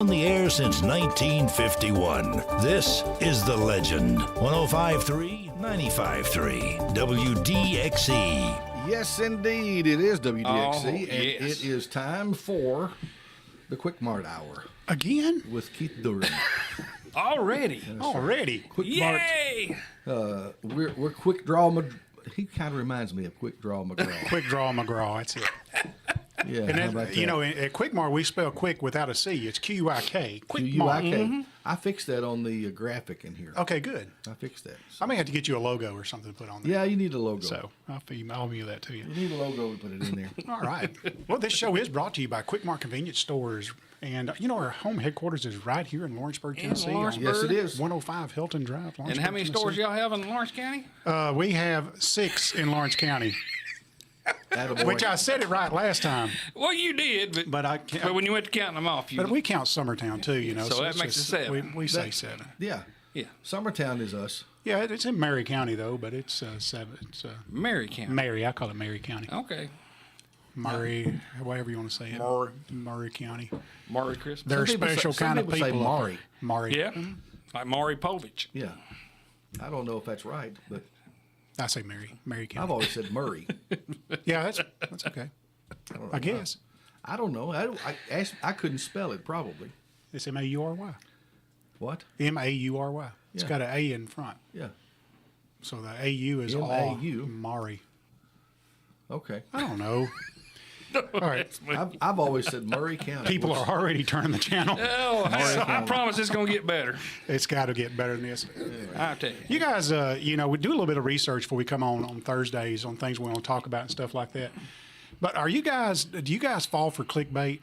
On the air since 1951. This is The Legend. 105.3, 95.3, WDXE. Yes, indeed. It is WDXE. Oh, and yes. it is time for the QuickMart Hour Again? with Keith Durham. Already. Already. Yay! We're Quick Draw. He kind of reminds me of Quick Draw McGraw. Quick Draw McGraw, that's it. Yeah, And how that, about you that? know, at QuickMart, we spell quick without a C. It's QUIK. QUIK. QuickMart. I fixed that on the graphic in here. Okay, good. I fixed that. I may have to get you a logo or something to put on there. Yeah, you need a logo. So I'll email that to you. You need a logo to put it in there. All right. Well, this show is brought to you by QuickMart Convenience Stores. And, you know, our home headquarters is right here in Lawrenceburg, Tennessee. Lawrenceburg? Yes, it is. 105 Hilton Drive, Lawrenceburg, And how many stores Tennessee. y'all have in Lawrence County? We have 6 in Lawrence County, Attaboy. which I said it right last time. Well, you did, But I but can't. when you went to counting them off, you But we count Summertown too, you know. So that it's makes it just- 7. We say 7. Yeah. yeah, Summertown is us. Yeah, it's in Mary County though, but it's 7. It's Mary County. Mary. I call it Mary County. Okay, Murray, whatever you want to say it. Murray County. Merry Christmas. They're Some people special say- some kind of people say people. up Maury. there. Maury. Yeah, like Maury Povich. Yeah. I don't know if that's right, but I say Mary. Mary I've County. always said Murray. Yeah, that's okay. I guess I don't know. I couldn't spell it, probably. it's Maury. What? Maury. It's Yeah. got an A in front, Yeah. so the AU is M-A-U. Maury. Okay. I don't know. All right, I've always said Murray County. people are already turning the channel. Oh, I promise it's gonna get better. It's got to get better than this. I'll tell you. You guys, you know, we do a little bit of research before we come on Thursdays on things we want to talk about and stuff like that. But do you guys fall for clickbait?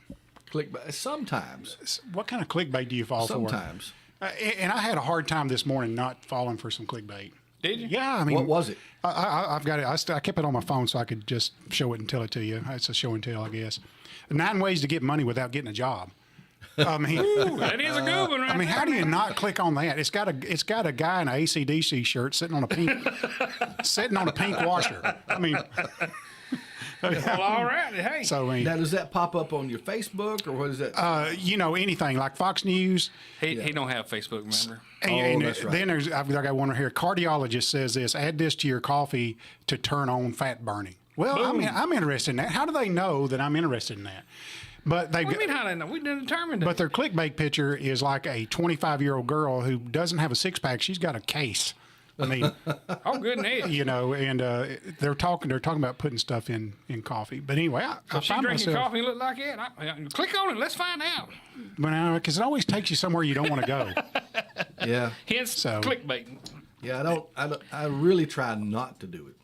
Sometimes. What kind of clickbait do you fall Sometimes. for? And I had a hard time this morning not falling for some clickbait. Did you? Yeah, I mean, What was it? I've got it. I kept it on my phone so I could just show it and tell it to you. It's a show and tell, I guess. 9 ways to get money without getting a job. I mean, Ooh, that is a good one, right? I mean, how do you not click on that? It's got a guy in an AC/DC shirt sitting on a pink washer. I mean, Well, all right. Hey, so I mean, Now, does that pop up on your Facebook or what is that? you know, anything like Fox News. he don't have Facebook, remember? And that's right. then I've got one right here. Cardiologist says this: add this to your coffee to turn on fat burning. Well, I'm interested in that. How do they know that I'm interested in that? But they. What do you mean how they know? We didn't determine that. But their clickbait picture is like a 25-year-old girl who doesn't have a six-pack. She's got a case. I mean, Oh, goodness. you know, and they're talking about putting stuff in coffee. But anyway, I So she find drinking myself, coffee and look like that? Click on it. Let's find out. because it always takes you somewhere you don't want to go. Yeah. Hence, So- clickbaiting. Yeah, I really try not to do it.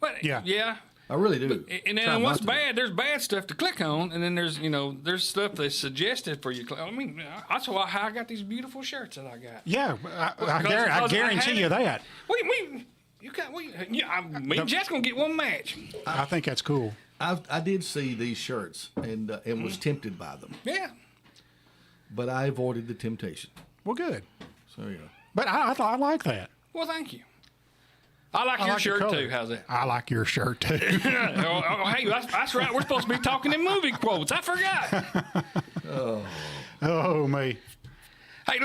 But Yeah. yeah. I really do. And Try then not what's to. bad? There's bad stuff to click on, and then there's stuff that's suggested for you. I mean, that's how I got these beautiful shirts that I got. Yeah, I Because guarantee had you it. that. Me and Jeff's gonna get one match. I think that's cool. I did see these shirts and was tempted by them, Yeah. but I avoided the temptation. Well, good. So yeah. But I like that. Well, thank you. I like I your like the shirt color. too. How's that? I like your shirt too. Hey, that's right. We're supposed to be talking in movie quotes. I forgot. Oh me. Hey,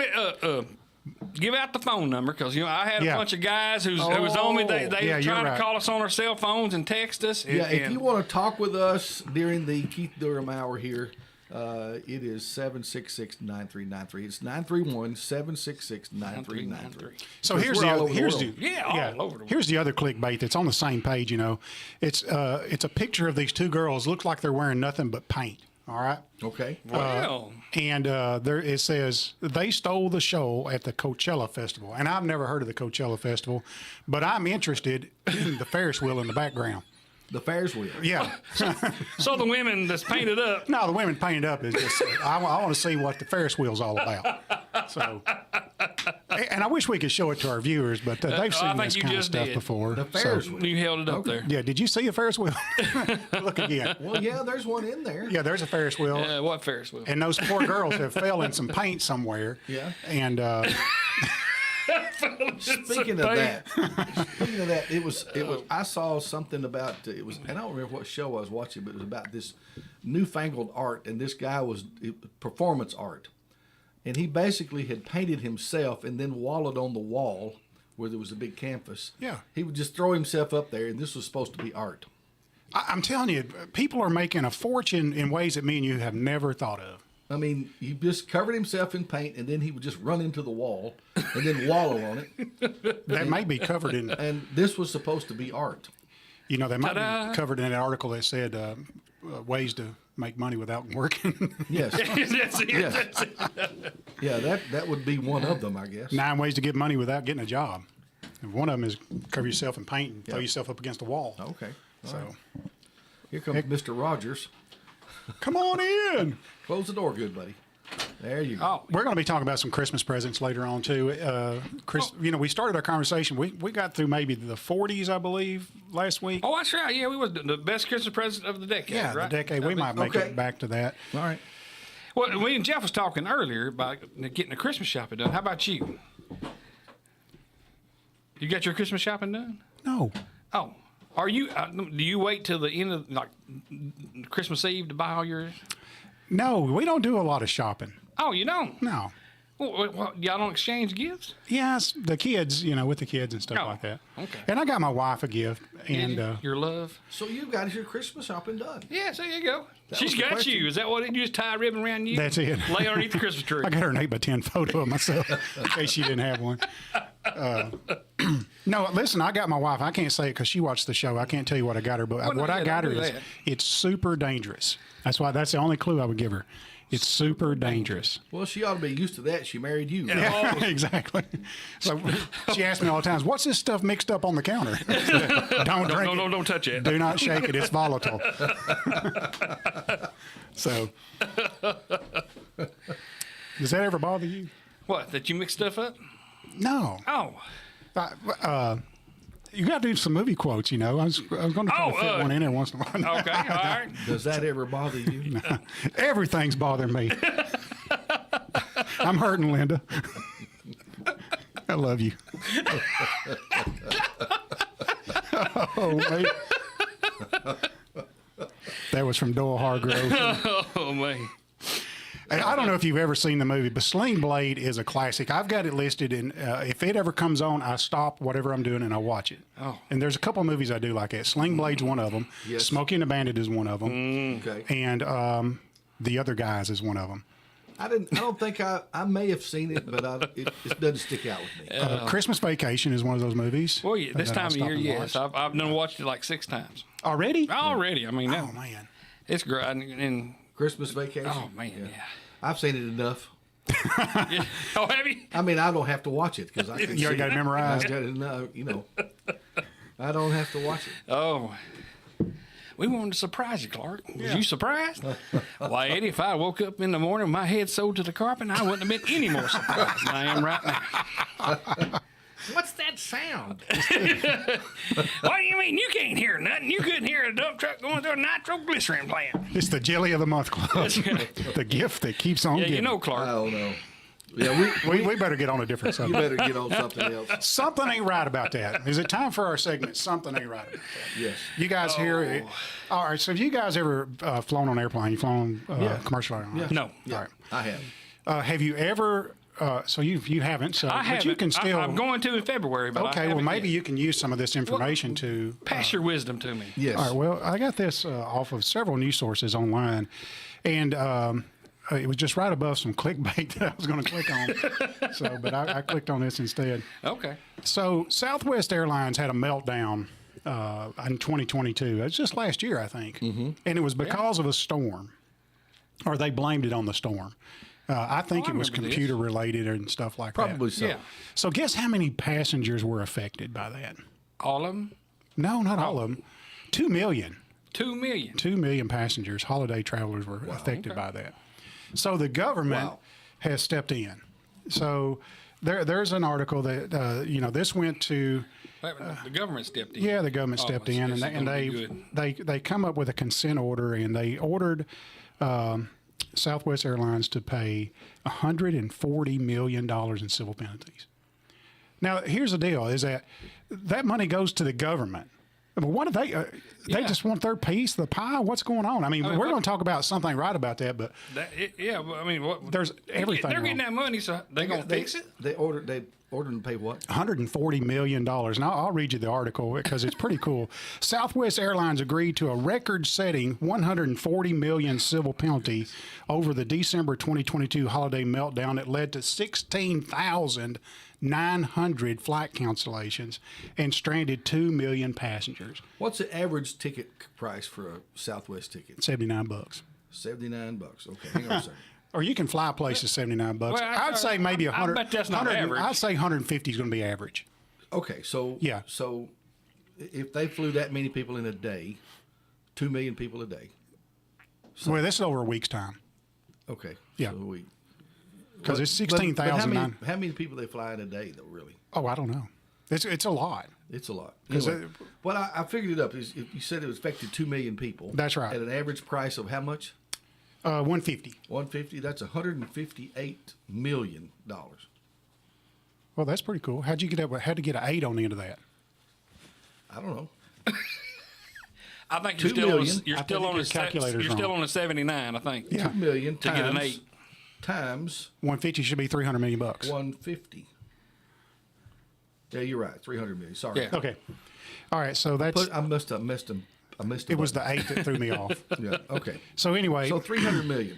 give out the phone number because I had a Yeah. bunch of guys who was on me. They Yeah, were you're trying right. to call us on our cell phones and text us. Yeah, if and you want to talk with us during the Keith Durham hour here, it is 766-9393. It's 931-766-9393. So here's we're all the over the here's world. the all over the world. here's the other clickbait that's on the same page. You know, it's a picture of these two girls. Looks like they're wearing nothing but paint. All right. Okay. well, And there it says they stole the show at the Coachella Festival, and I've never heard of the Coachella Festival, but I'm interested in the Ferris wheel in the background. The Ferris wheel. Yeah, so the women that's painted up. no, the women painted up is just. I want to see what the Ferris wheel's all about. So, and I wish we could show it to our viewers, but they've I seen think this you kind of just stuff did. before. The So- Ferris wheel. You held it up there. yeah, did you see a Ferris wheel? Look again. Well, yeah, there's one in there. Yeah, there's a Ferris wheel. What Ferris wheel? And those poor girls have fell in some paint somewhere. Yeah. And Speaking of that, it was. I saw something about it was, and I don't remember what show I was watching, but it was about this newfangled art, and this guy was performance art. And he basically had painted himself and then wallowed on the wall where there was a big canvas. Yeah. He would just throw himself up there, and this was supposed to be art. I'm telling you, people are making a fortune in ways that me and you have never thought of. I mean, he just covered himself in paint, and then he would just run into the wall and then wallow on it. That may be covered in, And this was supposed to be art. you know, they might Ta-da. be covered in an article that said ways to make money without working. Yes. That's it. Yes. That's it. Yeah, that would be one of them, I guess. 9 ways to get money without getting a job. And one of them is cover yourself in paint and throw Yep. yourself up against a wall. Okay. All So, right. Here comes Mr. Rogers. come on in. Close the door, good buddy. There you go. Oh, We're going to be talking about some Christmas presents later on too. You know, we started our conversation. We got through maybe the 40s, I believe, last week. oh, that's right. Yeah, we was the best Christmas present of the decade. yeah, right? the decade. We might make okay. it back to that. All right. Well, me and Jeff was talking earlier about getting the Christmas shopping done. How about you? You got your Christmas shopping done? No. Oh, are you? Do you wait till the end of like Christmas Eve to buy all your? No, we don't do a lot of shopping. Oh, you don't? No. Well, y'all don't exchange gifts? Yes, the kids, you know, with the kids and stuff Oh, like that. okay. And I got my wife a gift, and Your love? So you got your Christmas shopping done. Yeah, so there you go. That She's was the got question. you. Is that what it? You just tie a ribbon around you? That's it. Lay underneath the Christmas tree. I got her an 8x10 photo of myself in case she didn't have one. No, listen, I got my wife. I can't say it because she watched the show. I can't tell you what I got her, but Well, no, what I yeah, got her don't do is that. it's super dangerous. That's the only clue I would give her. It's super dangerous. Well, she ought to be used to that. She married you. Yeah, exactly. So she asked me all the times, "What's this stuff mixed up on the counter?" Don't drink it. Don't touch it. Do not shake it. It's volatile. So, does that ever bother you? What? That you mix stuff up? No. Oh. You got to do some movie quotes, you know. I was going to try to fit one in there once in a while. Okay. All right. Does that ever bother you? Everything's bothering me. I'm hurting, Linda. I love you. Oh, mate. That was from Doyle Hargrove. Oh man. And I don't know if you've ever seen the movie, but Sling Blade is a classic. I've got it listed, and if it ever comes on, I stop whatever I'm doing and I watch it. Oh. And there's a couple of movies I do like that. Sling Blade's one of them. Yes. Smokey and the Bandit is one of them. Okay. And The Other Guys is one of them. I don't think I may have seen it, but it doesn't stick out with me. Christmas Vacation is one of those movies. Well, yeah, this that I time of stop year, and yes. watch. I've done watched it like 6 times Already? already. I mean, Oh, man. it's great. And Christmas Vacation. oh man, yeah. I've seen it enough. Yeah. Oh, have you? I mean, I don't have to watch it because I can You already see got it memorized? I got it, you know. I don't have to watch it. Oh. We wanted to surprise you, Clark. Was you surprised? Why, Eddie, if I woke up in the morning with my head sewed to the carpet, I wouldn't have been any more surprised than I am right now. What's that sound? What do you mean? You can't hear nothing. You couldn't hear a dump truck going through a nitroglycerin plant. It's the Jelly of the Month Club. The gift that keeps on Yeah, giving. you know, I Clark. don't know. Yeah, We better get on a different you subject. better get on something else. Something ain't right about that. Is it time for our segment? Something ain't right about that. Yes. You guys here? All right. So, have you guys ever flown on an airplane? You flown Yeah. commercial airline? Yeah. No. Yeah, All right. I have. Have you ever? So you haven't. So I but haven't. you can still. I'm going to in February, but I Okay. Well, haven't maybe yet. you can use some of this information to. Pass your wisdom to me. Yes. All right. Well, I got this off of several news sources online, and it was just right above some clickbait that I was going to click on. So, but I clicked on this instead. Okay. So, Southwest Airlines had a meltdown in 2022. It was just last year, I think, and it was because of a storm, or they blamed it on the storm. I think I it was remember this. computer related and stuff like Probably that. so. Yeah. So, guess how many passengers were affected by that? All of them? No, not all of them. 2 million. 2 million. 2 million passengers, holiday travelers were affected by that. So the government Wow. has stepped in. So there's an article that this went to The government stepped in. yeah the government Oh, stepped it's- in it's and gonna be they come up with a consent order and they ordered Southwest Airlines to pay $140 million in civil penalties. Now here's the deal: is that money goes to the government. But what do they? They just want their piece of the pie. What's going on? I mean we're going to talk about something right about that, but but I mean, there's everything. They're getting that money, so they're going to fix it. They ordered them to pay what? $140 million. And I'll read you the article because it's pretty cool. Southwest Airlines agreed to a record-setting $140 million civil penalty over the December 2022 holiday meltdown that led to 16,900 flight cancellations and stranded 2 million passengers. What's the average ticket price for a Southwest ticket? $79. $79. Okay, hang on a second. Or you can fly places $79. Well, I'd say maybe 100. I bet that's not average. I'd say 150 is going to be average. Okay, so Yeah. So if they flew that many people in a day, 2 million people a day. Well, this is over a week's time Okay. Yeah. So because it's but 16,009. how many people they fly in a day though? Really? Oh, I don't know. It's a lot. It's a lot. 'Cause Anyway, well, I figured it up. You said it affected 2 million people. That's right. At an average price of how much? 150. 150. That's $158 million. Well, that's pretty cool. How'd you get that? How'd you get an 8 on the end of that? I don't know. I think 2 million. You're I still think on your the calculator's You're still wrong. on the 79. I think. Yeah. 2 million To times, get an 8. times 150 should be 300 million bucks. 150. Yeah, you're right. 300 million. Sorry. Yeah. Okay. All right. So that's. But I missed them. It was the 8 that threw me off. Yeah. Okay. So anyway, So 300 million.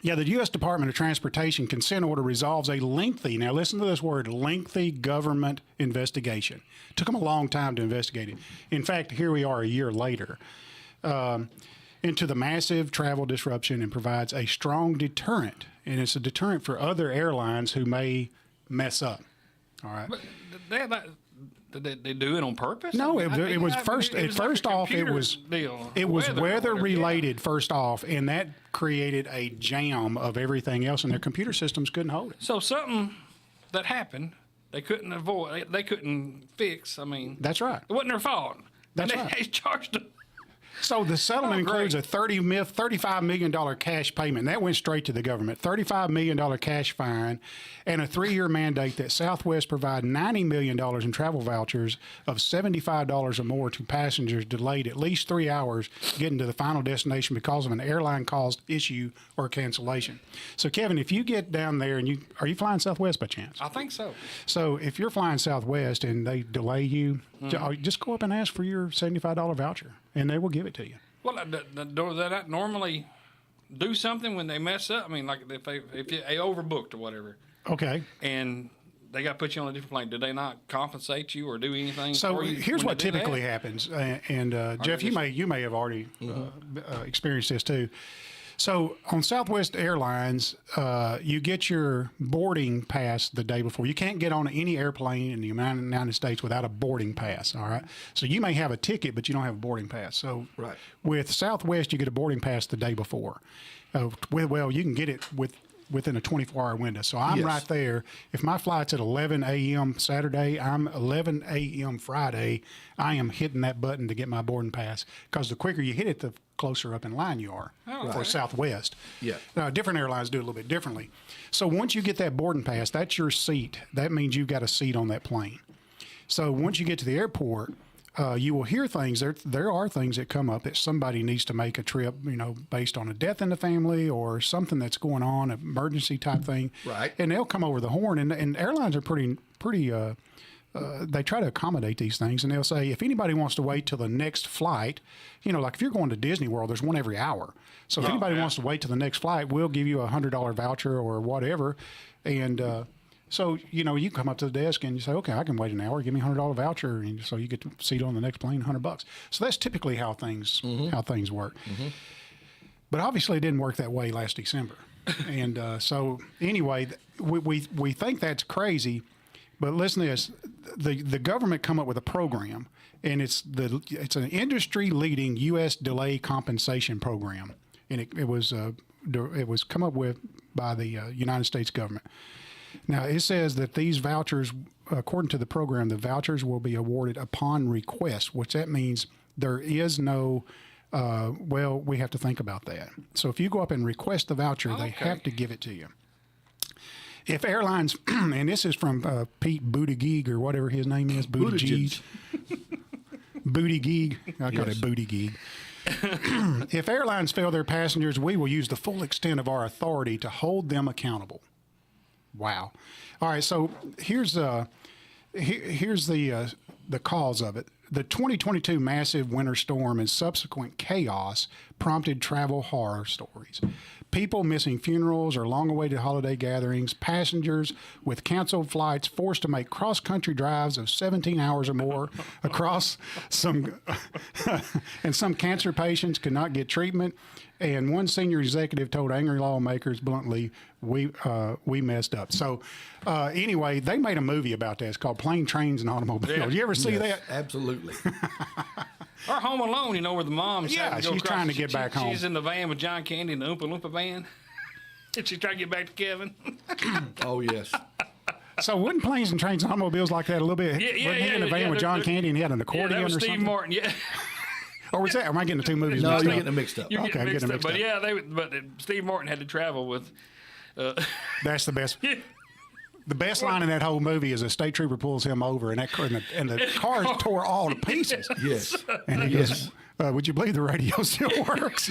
yeah, the U.S. Department of Transportation consent order resolves a lengthy, now listen to this word, lengthy government investigation. It took them a long time to investigate it. In fact, here we are a year later into the massive travel disruption and provides a strong deterrent. And it's a deterrent for other airlines who may mess up. All right. But did they do it on purpose? No, I mean, it was I mean, first. it was First like a off, it computer was deal. it was weather or whatever. related. First off, and that created a jam of everything else, and their computer systems couldn't hold it. So something that happened, they couldn't avoid. They couldn't fix. I mean, That's right. it wasn't their fault. That's and right. They charged them. So the settlement includes a $35 million cash payment. That went straight to the government. $35 million cash fine and a 3-year mandate that Southwest provide $90 million in travel vouchers of $75 or more to passengers delayed at least 3 hours getting to the final destination because of an airline-caused issue or cancellation. So, Kevin, if you get down there and are you flying Southwest by chance? I think so. So if you're flying Southwest and they delay you, just go up and ask for your $75 voucher, and they will give it to you. Well, do they normally do something when they mess up? I mean, like if they overbooked or whatever, Okay. and they got to put you on a different plane, do they not compensate you or do anything? So for you here's when what they do that? typically happens, and Jeff, you may have already experienced this too. So on Southwest Airlines, you get your boarding pass the day before. You can't get on any airplane in the United States without a boarding pass. All right. So you may have a ticket, but you don't have a boarding pass. So Right. with Southwest, you get a boarding pass the day before. Well, you can get it within a 24-hour window. So I'm Yes. right there. If my flight's at 11 a.m. Saturday, I'm 11 a.m. Friday. I am hitting that button to get my boarding pass because the quicker you hit it, the closer up in line you are for Southwest. Yeah. Different airlines do it a little bit differently. So once you get that boarding pass, that's your seat. That means you've got a seat on that plane. So once you get to the airport, you will hear things. There are things that come up that somebody needs to make a trip, based on a death in the family or something that's going on, an emergency type thing. Right. And they'll come over the horn. And airlines are pretty. They try to accommodate these things, and they'll say if anybody wants to wait till the next flight, like if you're going to Disney World, there's one every hour. So if anybody wants to wait till the next flight, we'll give you a $100 voucher or whatever, and. So, you come up to the desk and you say, okay, I can wait an hour, give me a $100 voucher. And so you get to seat on the next plane, $100. So that's typically how things work. Mm-hmm. But obviously it didn't work that way last December. And so anyway, we think that's crazy, but listen to this. The government come up with a program, and it's an industry leading U.S. delay compensation program. And it was come up with by the United States government. Now, it says that these vouchers, according to the program, the vouchers will be awarded upon request, which that means there is no, we have to think about that. So if you go up and request the voucher, they have to give it to you. If airlines, and this is from Pete Buttigieg or whatever his name is, Buttigieg. Booty gig. I call it booty gig. If airlines fail their passengers, we will use the full extent of our authority to hold them accountable. Wow. All right, so here's the cause of it. The 2022 massive winter storm and subsequent chaos prompted travel horror stories. People missing funerals or long-awaited holiday gatherings, passengers with canceled flights forced to make cross-country drives of 17 hours or more across and some cancer patients could not get treatment. And one senior executive told angry lawmakers bluntly, we messed up. So anyway, they made a movie about that. It's called Plane, Trains, and Automobiles. Yeah. You ever see that? Absolutely. Or Home Alone, you know, where the mom's she's trying to get back home. She's in the van with John Candy in the Oompa Loompa van. And she's trying to get back to Kevin. Oh, yes. So wouldn't Planes and Trains and Automobiles like that a little bit? Yeah, Wasn't he in the van with John Candy and he had an accordion that was or Steve something? Martin, yeah. Or was that? Am I getting the two movies No, mixed you're up? getting them mixed up. You're Okay, getting getting mixed mixed up. up. But Steve Martin had to travel with. That's the best. The best line in that whole movie is a state trooper pulls him over and the car is tore all to pieces. Yes. And he goes, would you believe the radio still works?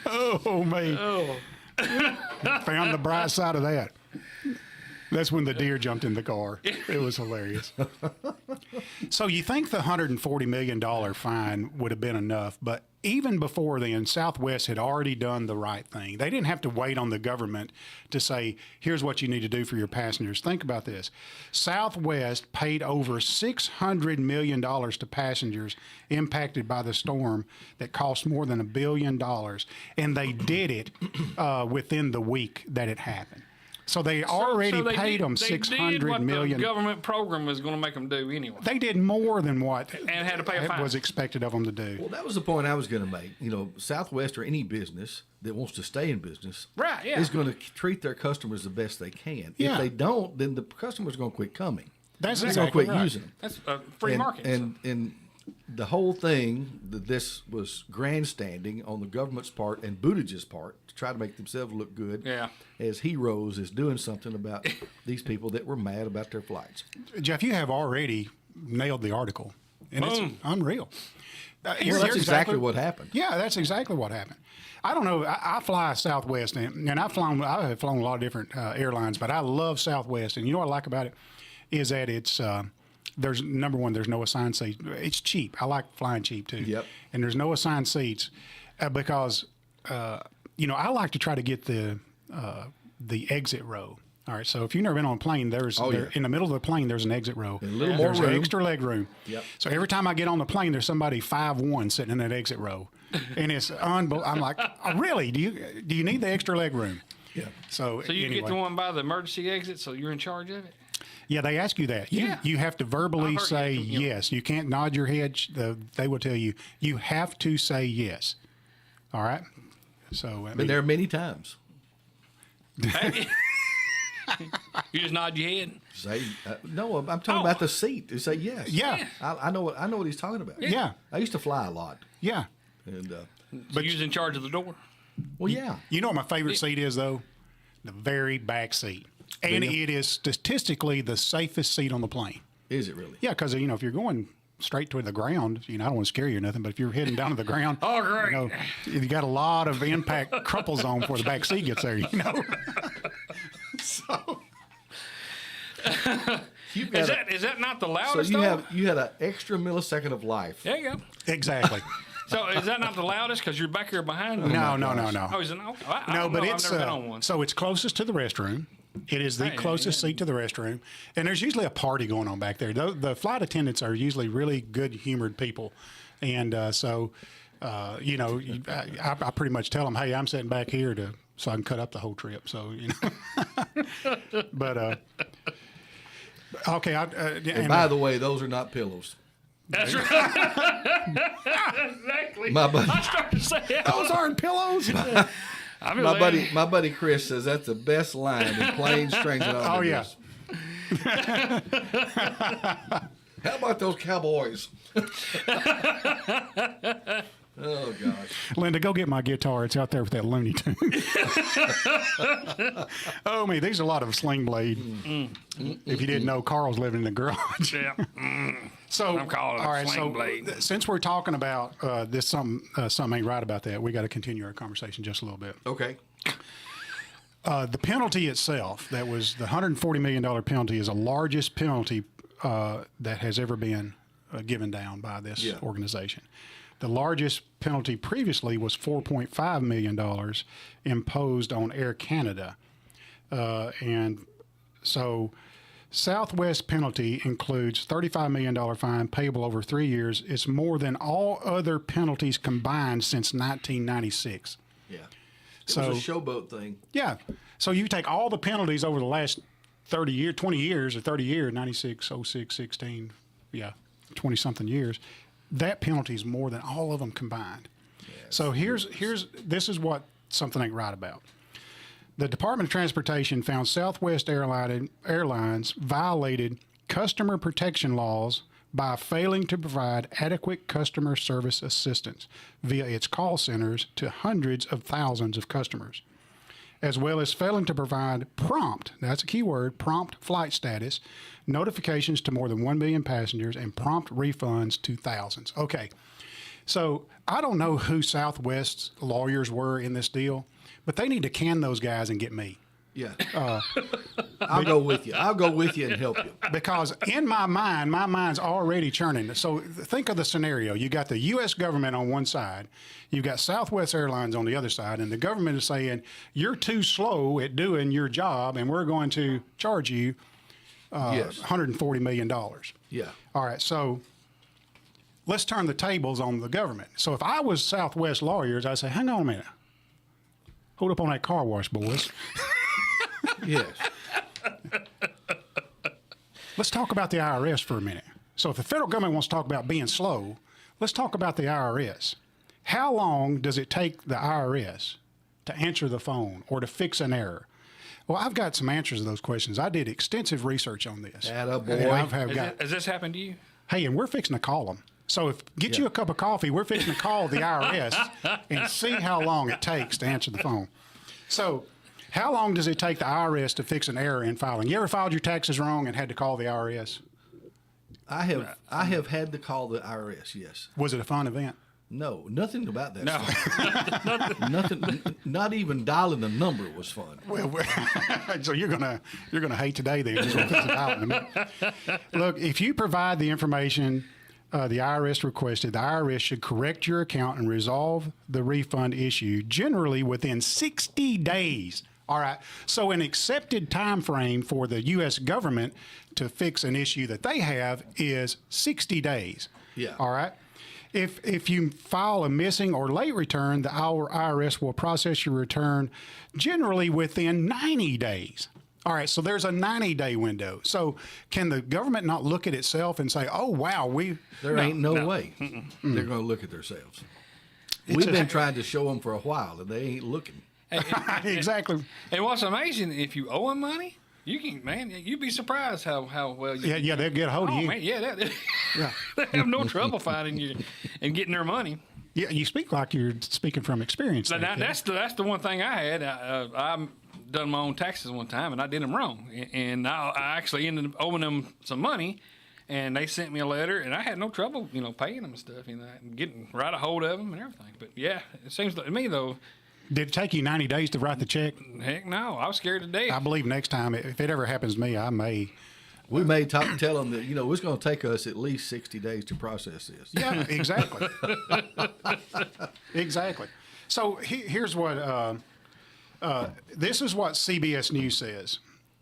Oh, man. Oh. Found the bright side of that. That's when the deer jumped in the car. It was hilarious. So you think the $140 million fine would have been enough, but even before then, Southwest had already done the right thing. They didn't have to wait on the government to say, here's what you need to do for your passengers. Think about this. Southwest paid over $600 million to passengers impacted by the storm that cost more than $1 billion, and they did it within the week that it happened. So they already paid them $600 million. The government program was going to make them do anyway. They did more than what and had to pay a fine. Was expected of them to do. Well, that was the point I was going to make. You know, Southwest or any business that wants to stay in business Right, yeah. is going to treat their customers the best they can. Yeah. If they don't, then the customers are going to quit coming. That's They're going to exactly quit right. using them. That's a free market. And the whole thing, this was grandstanding on the government's part and Buttigieg's part to try to make themselves look good as heroes is doing something about these people that were mad about their flights. Jeff, you have already nailed the article, and it's unreal. Well, that's exactly what happened. Yeah, that's exactly what happened. I don't know. I fly Southwest, and I have flown a lot of different airlines, but I love Southwest. And you know what I like about it is that it's there's number one, there's no assigned seats. It's cheap. I like flying cheap too. Yep. And there's no assigned seats because you know, I like to try to get the exit row. All right, so if you've never been on a plane, in the middle of the plane, there's an exit row. And a little more there's room. Extra leg room. Yep. So every time I get on the plane, there's somebody 5'1" sitting in that exit row, and it's unbelievable. I'm like, oh, really? Do you need the extra leg room? Yeah. So you get the one by the emergency exit, so you're in charge of it? Yeah, they ask you that. You have to verbally say yes. You can't nod your head. They will tell you. You have to say yes. All right? So Been there many times. You just nod your head? Say no. I'm talking about the seat. You say yes. Yeah. I know what he's talking about. Yeah. I used to fly a lot. Yeah. And But you're in charge of the door? well, yeah. You know what my favorite seat is, though? The very back seat. And it is statistically the safest seat on the plane. Is it really? Yeah, because, you know, if you're going straight to the ground, you know, I don't want to scare you or nothing, but if you're heading down to the ground, Oh, great. you know, you got a lot of impact crumple zone before the back seat gets there, you know. So. Is that not the So loudest? you had an extra millisecond of life. There you go. Exactly. So is that not the loudest because you're back here behind me? No. Oh, is it not? I No, don't but know. it's I've never been on one. so it's closest to the restroom. It is the closest seat to the restroom, and there's usually a party going on back there. The flight attendants are usually really good-humored people, and so you know, I pretty much tell them, "Hey, I'm sitting back here so I can cut up the whole trip." So you know, but okay. And by the way, those are not pillows. That's right. Exactly. My buddy, I started to say that. those aren't pillows. my buddy Chris says that's the best line in Planes, Trains, and Automobiles. Oh yeah. How about those cowboys? Oh, gosh. Linda, go get my guitar. It's out there with that Looney Tune. Oh, me, there's a lot of Sling Blade. If you didn't know, Carl's living in the garage. Yeah. So, I'm calling it all right, Sling Blade. Since we're talking about this, something ain't right about that, we got to continue our conversation just a little bit. Okay. The penalty itself, that was the $140 million penalty, is the largest penalty that has ever been given down by this organization. The largest penalty previously was $4.5 million imposed on Air Canada. And so Southwest penalty includes $35 million fine payable over 3 years. It's more than all other penalties combined since 1996. Yeah. It was a showboat thing. Yeah. So you take all the penalties over the last 30 years, 20 years or 30 years, 96, 06, 16, 20-something years. That penalty is more than all of them combined. Yes. So this is what something ain't right about. The Department of Transportation found Southwest Airlines violated customer protection laws by failing to provide adequate customer service assistance via its call centers to hundreds of thousands of customers, as well as failing to provide prompt, that's a key word, prompt flight status, notifications to more than 1 million passengers, and prompt refunds to thousands. Okay, so I don't know who Southwest's lawyers were in this deal, but they need to can those guys and get me. Yeah. I'll go with you. I'll go with you and help you. Because in my mind's already churning. So think of the scenario. You got the U.S. government on one side. You've got Southwest Airlines on the other side. And the government is saying, you're too slow at doing your job, and we're going to charge you $140 million. Yeah. All right. So let's turn the tables on the government. So if I was Southwest lawyers, I'd say, hang on a minute. Hold up on that car wash, boys. Yes. Let's talk about the IRS for a minute. So if the federal government wants to talk about being slow, let's talk about the IRS. How long does it take the IRS to answer the phone or to fix an error? Well, I've got some answers to those questions. I did extensive research on this. Attaboy. Has this happened to you? Hey, and we're fixing to call them. So get you a cup of coffee. We're fixing to call the IRS and see how long it takes to answer the phone. So how long does it take the IRS to fix an error in filing? You ever filed your taxes wrong and had to call the IRS? I have had to call the IRS, yes. Was it a fun event? No, nothing about that. No. Nothing. Not even dialing the number was fun. Well, so you're gonna hate today then. Look, if you provide the information the IRS requested, the IRS should correct your account and resolve the refund issue generally within 60 days. All right. So an accepted time frame for the U.S. government to fix an issue that they have is 60 days. Yeah. All right. If you file a missing or late return, the IRS will process your return generally within 90 days. All right, so there's a 90-day window. So can the government not look at itself and say, oh, wow, There ain't no way they're going to look at themselves. We've been trying to show them for a while, and they ain't looking. Exactly. And what's amazing, if you owe them money, you'd be surprised how well you. Yeah, they'll get a hold of you. Man, they have no trouble finding you and getting their money. Yeah, you speak like you're speaking from experience. Now, that's the one thing I had. I done my own taxes one time, and I did them wrong, and I actually ended up owing them some money, and they sent me a letter, and I had no trouble, paying them and stuff, and getting right a hold of them and everything. But yeah, it seems like to me though. Did it take you 90 days to write the check? Heck no, I was scared to death. I believe next time, if it ever happens to me, I may. We may tell them that, it's going to take us at least 60 days to process this. Yeah, exactly. Exactly. So here's what, this is what CBS News says.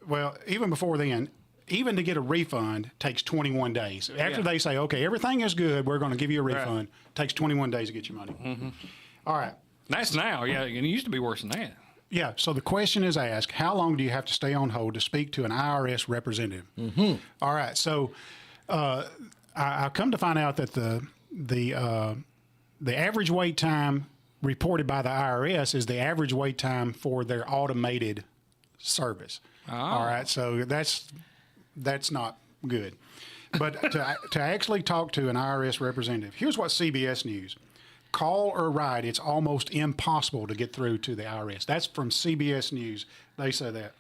Well, even before then, even to get a refund takes 21 days. After they say, okay, everything is good, we're going to give you a refund, takes 21 days to get your money. Mm-hmm. All right. That's now, yeah. It used to be worse than that. Yeah. So the question is asked: how long do you have to stay on hold to speak to an IRS representative? Mm-hmm. All right. So I come to find out that the average wait time reported by the IRS is the average wait time for their automated service. Oh. All right. So that's not good. But to actually talk to an IRS representative, here's what CBS News. call or write, it's almost impossible to get through to the IRS. That's from CBS News. They say that.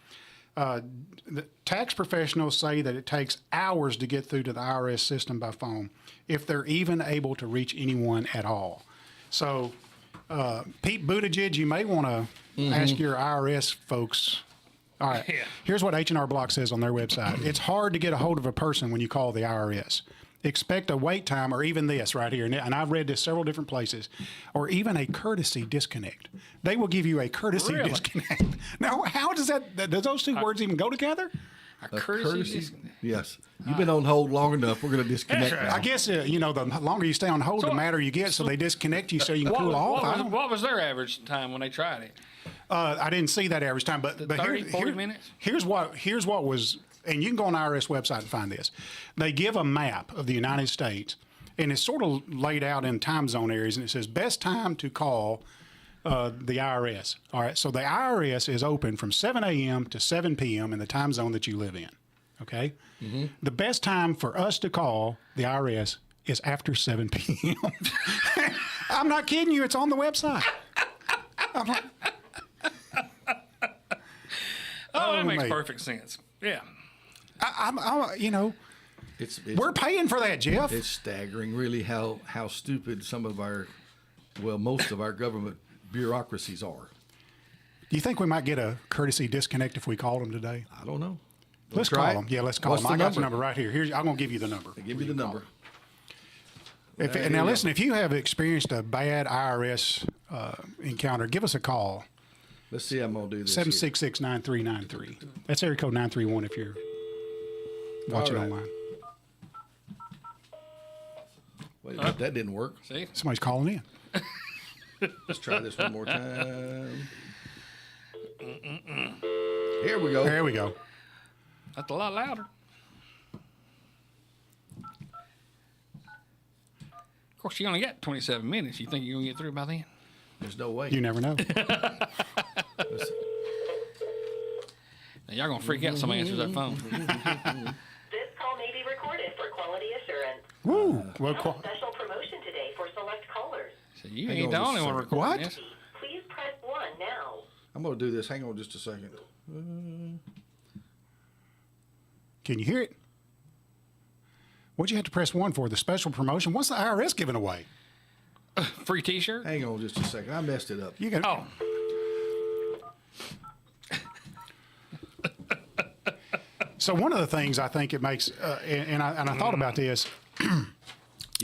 The tax professionals say that it takes hours to get through to the IRS system by phone, if they're even able to reach anyone at all. So, Pete Buttigieg, you may want to ask your IRS folks. All right. Yeah. Here's what H&R Block says on their website. It's hard to get a hold of a person when you call the IRS. Expect a wait time, or even this right here, and I've read this several different places, or even a courtesy disconnect. They will give you a courtesy disconnect. Now, how does does those two words even go together? A courtesy disconnect? Yes. You've been on hold long enough. We're going to disconnect now. I guess, the longer you stay on hold, the madder you get, so they disconnect you so you can cool off. What was their average time when they tried it? I didn't see that average time, but 40 minutes? Here's what was, and you can go on the IRS website and find this. They give a map of the United States, and it's sort of laid out in time zone areas, and it says best time to call the IRS. All right, so the IRS is open from 7 a.m. to 7 p.m. in the time zone that you live in. Okay? Mm-hmm. The best time for us to call the IRS is after 7 p.m. I'm not kidding you. It's on the website. I'm like, that makes perfect sense. Yeah. We're paying for that, Jeff. It's staggering, really, how stupid most of our government bureaucracies are. Do you think we might get a courtesy disconnect if we called them today? I don't know. Let's call them. Yeah, let's call them. I got the number right here. I'm going to give you the number. Give me the number. Now, listen, if you have experienced a bad IRS encounter, give us a call. Let's see how I'm going to do this. 766-9393. That's area code 931 if you're watching online. Wait a minute, that didn't work. See? Somebody's calling in. Let's try this one more time. Here we go. There we go. That's a lot louder. Of course, you only got 27 minutes. You think you're going to get through by then? There's no way. You never know. Now, y'all going to freak out somebody answers that phone. This call may be recorded for quality assurance. Woo! Special promotion today for select callers. So you ain't the only one recording this. Please press 1 now. I'm going to do this. Hang on just a second. Can you hear it? What'd you have to press 1 for? The special promotion? What's the IRS giving away? Free T-shirt? Hang on just a second. I messed it up. You got. Oh. So one of the things I think it makes, and I thought about this,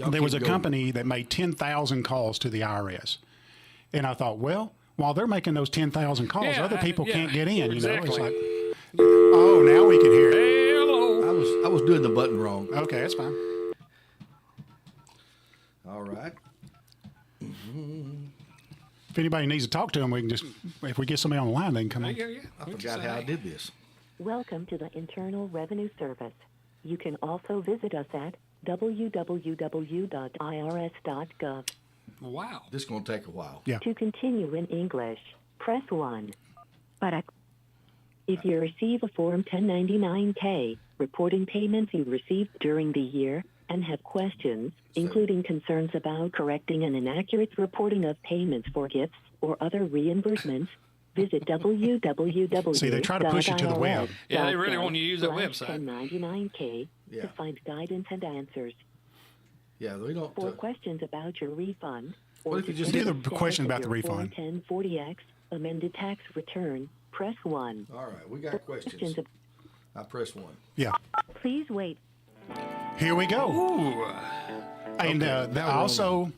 there was a company that made 10,000 calls to the IRS. And I thought, well, while they're making those 10,000 calls, other people can't get in. Exactly. It's like, oh, now we can hear it. Hello. I was doing the button wrong. Okay, that's fine. All right. If anybody needs to talk to them, we can just, if we get somebody on the line, they can come in. I forgot how I did this. Welcome to the Internal Revenue Service. You can also visit us at www.irs.gov. Wow. This is going to take a while. Yeah. To continue in English, press 1. If you receive a Form 1099-K reporting payments you received during the year and have questions, including concerns about correcting an inaccurate reporting of payments for gifts or other reimbursements, visit www. See, they try to push you to the web. Yeah, they really want you to use that website. 1099-K to find guidance and answers. Yeah, we don't. For questions about your refund, What if you just do the question about the refund? 1040X amended tax return, press 1. All right, we got questions. I press 1. Yeah. Please wait. Here we go. Ooh. And also,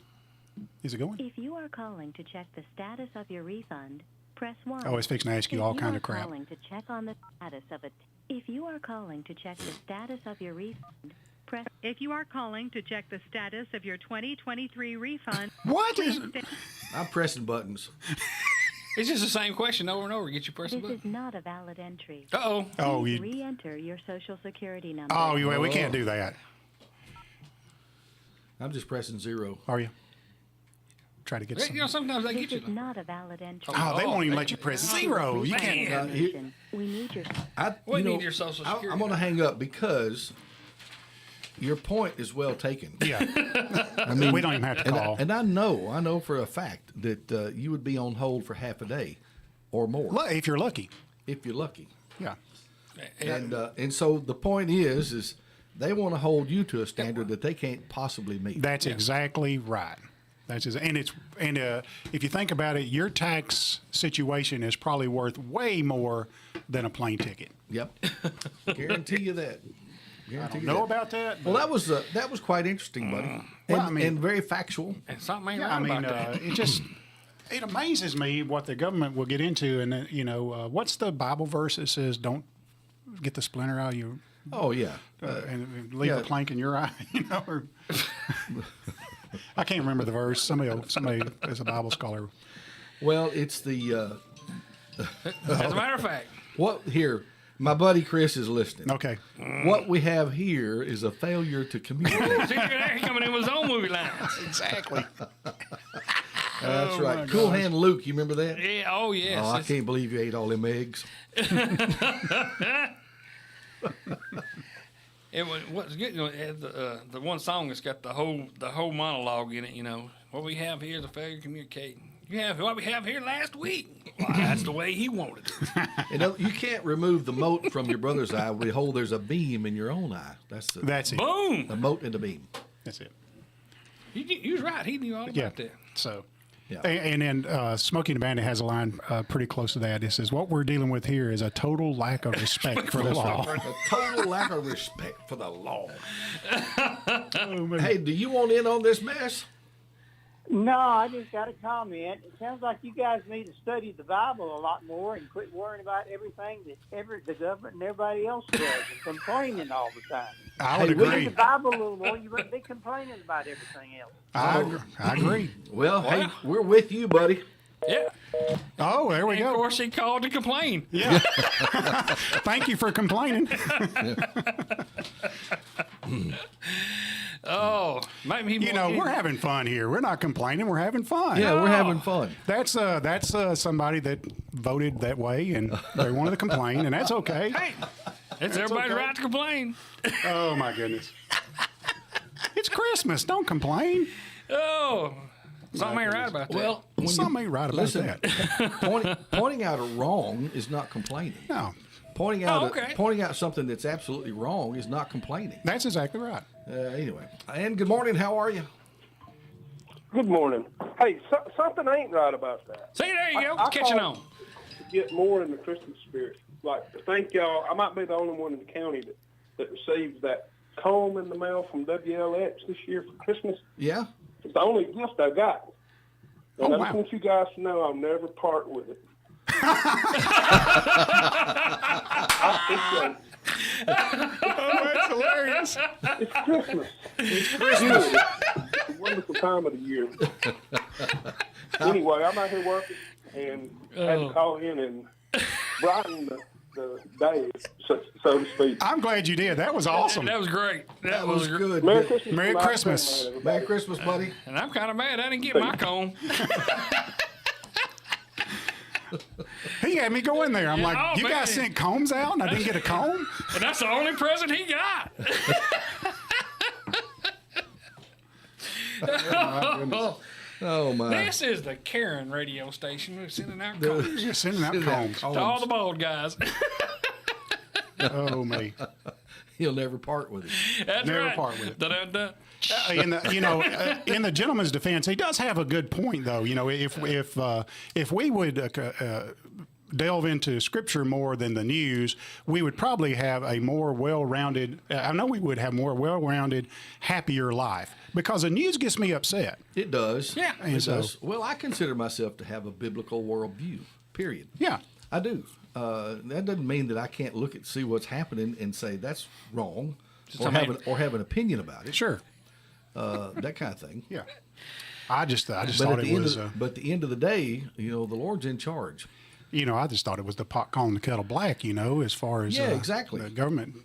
is it going? If you are calling to check the status of your refund, press 1. Oh, it's fixing to ask you all kind of crap. Calling to check on the status of it. If you are calling to check the status of your refund, press. If you are calling to check the status of your 2023 refund, What is? I'm pressing buttons. It's just the same question over and over. Get you pressing This button. is not a valid entry. Uh-oh. Oh, Please you. re-enter your social security number. Oh, we can't do that. I'm just pressing 0. Are you? Try to get some. You know, sometimes they This get is you. not a valid entry. Oh, they won't even let you press 0. You can't. We need your. We need your social security. I'm going to hang up because your point is well taken. Yeah. I mean, we don't even have to call. And I know for a fact that you would be on hold for half a day or more. If you're lucky. If you're lucky. Yeah. And so the point is they want to hold you to a standard that they can't possibly meet. That's exactly right. If you think about it, your tax situation is probably worth way more than a plane ticket. Yep. Guarantee you that. I don't know about that. Well, that was quite interesting, buddy, and very factual. And something ain't Yeah, right about that. It amazes me what the government will get into, and what's the Bible verse that says, "Don't get the splinter out of your." Oh yeah, and leave the plank in your eye. Or, I can't remember the verse. Somebody is a Bible scholar. Well, it's the. As a matter of fact, what here? My buddy Chris is listening. Okay. What we have here is a failure to communicate. he's coming in with his own movie lines. Exactly. That's right. Cool Hand Luke, you remember that? Yeah. Oh yes. Oh, I can't believe you ate all them eggs. What's good? The one song that's got the whole monologue in it. What we have here is a failure to communicate. You have what we have here last week. Well, that's the way he wanted it. You can't remove the mote from your brother's eye. Behold, there's a beam in your own eye. That's it. Boom. A mote and a beam. That's it. He was right. He knew all about that. So. Yeah. And then Smokey and the Bandit has a line pretty close to that. It says, what we're dealing with here is a total lack of respect for the law. A total lack of respect for the law. Hey, do you want in on this mess? No, I just got a comment. It sounds like you guys need to study the Bible a lot more and quit worrying about everything that the government and everybody else does and complaining all the time. I would agree. Read the Bible a little more, you wouldn't be complaining about everything else. I agree. Well, hey, we're with you, buddy. Yeah. Oh, there we and go. Of course, he called to complain. Yeah. Thank you for complaining. Oh, maybe we're having fun here. We're not complaining. We're having fun. Yeah, we're having fun. That's somebody that voted that way, and they wanted to complain, and that's okay. Hey, it's everybody's right to complain. Oh my goodness! It's Christmas. Don't complain. Oh, something ain't right about that. Well, something ain't right about that. Pointing out a wrong is not complaining. No. Pointing out something that's absolutely wrong is not complaining. That's exactly right. Anyway, and good morning. How are you? Good morning. Hey, something ain't right about that. See, there you go. Catching on. To get more in the Christmas spirit. Like, thank y'all. I might be the only one in the county that receives that comb in the mail from WLX this year for Christmas. Yeah. It's the only gift I got. And I just wow. want you guys to know I'll never part with it. That's hilarious. It's Christmas. It's a wonderful time of the year. Anyway, I'm out here working and had to call in and brighten the day, so to speak. I'm glad you did. That was awesome. That was great. That was good. Merry Christmas. Merry Christmas. Merry Christmas, buddy. And I'm kind of mad I didn't get my comb. He had me go in there. I'm like, you man. guys sent combs out and I didn't get a comb? And that's the only present he got. Oh my! This is the Karen radio station. We're sending out combs. You're sending out combs. To all the bald guys. Oh, me. He'll never part with it. That's Never right. part with it. Da-da-da. In the gentleman's defense, he does have a good point, though. If we would delve into Scripture more than the news, we would probably have a more well-rounded. I know we would have more well-rounded, happier life because the news gets me upset. It does. Yeah. It does. Well, I consider myself to have a biblical worldview. Period. Yeah. I do. That doesn't mean that I can't see what's happening and say that's wrong, or have an opinion about it. Sure. That kind of thing. Yeah. I just thought But it was. at the end of the day, the Lord's in charge. I just thought it was the pot calling the kettle black. As far as exactly. the government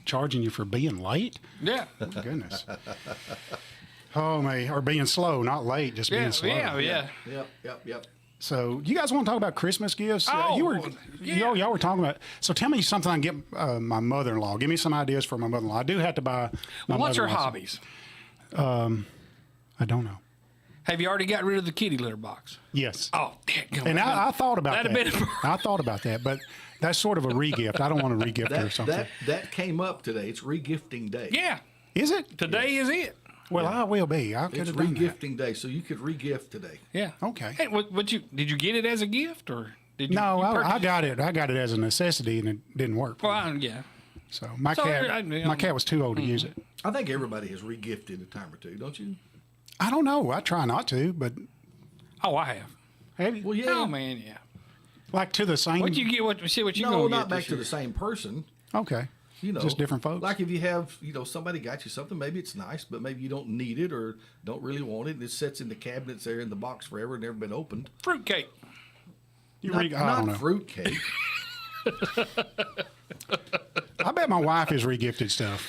charging you for being late. Yeah. Oh, goodness. Oh, or being slow, not late, just being slow. Yeah. Yep. So, you guys want to talk about Christmas gifts? Oh, y'all were talking about. So, tell me something I can get my mother-in-law. Give me some ideas for my mother-in-law. I do have to buy. What's her hobbies? I don't know. Have you already got rid of the kitty litter box? Yes. Oh, damn. And I thought about that. That'd have been. I thought about that, but that's sort of a regift. I don't want to regift her or something. That came up today. It's regifting day. Yeah. Is it? Today is it. Well, I will be. I could It's have done that. regifting day, so you could regift today. Yeah. Okay. Hey, did you get it as a gift or did you? No, you I got it. I got it as a necessity, and it didn't work. Well, yeah. So my cat was too old to use it. I think everybody has regifted a time or two, don't you? I don't know. I try not to, but Oh, I have. have you? Well, yeah. Oh man, yeah. Like to the same. What you get? What you No, gonna not get back this to year? the same person. Okay. You know, Just different folks. Like if you have, somebody got you something, maybe it's nice, but maybe you don't need it or don't really want it. And it sits in the cabinets there in the box forever, never been opened. Fruitcake. Not fruit cake. I bet my wife has regifted stuff.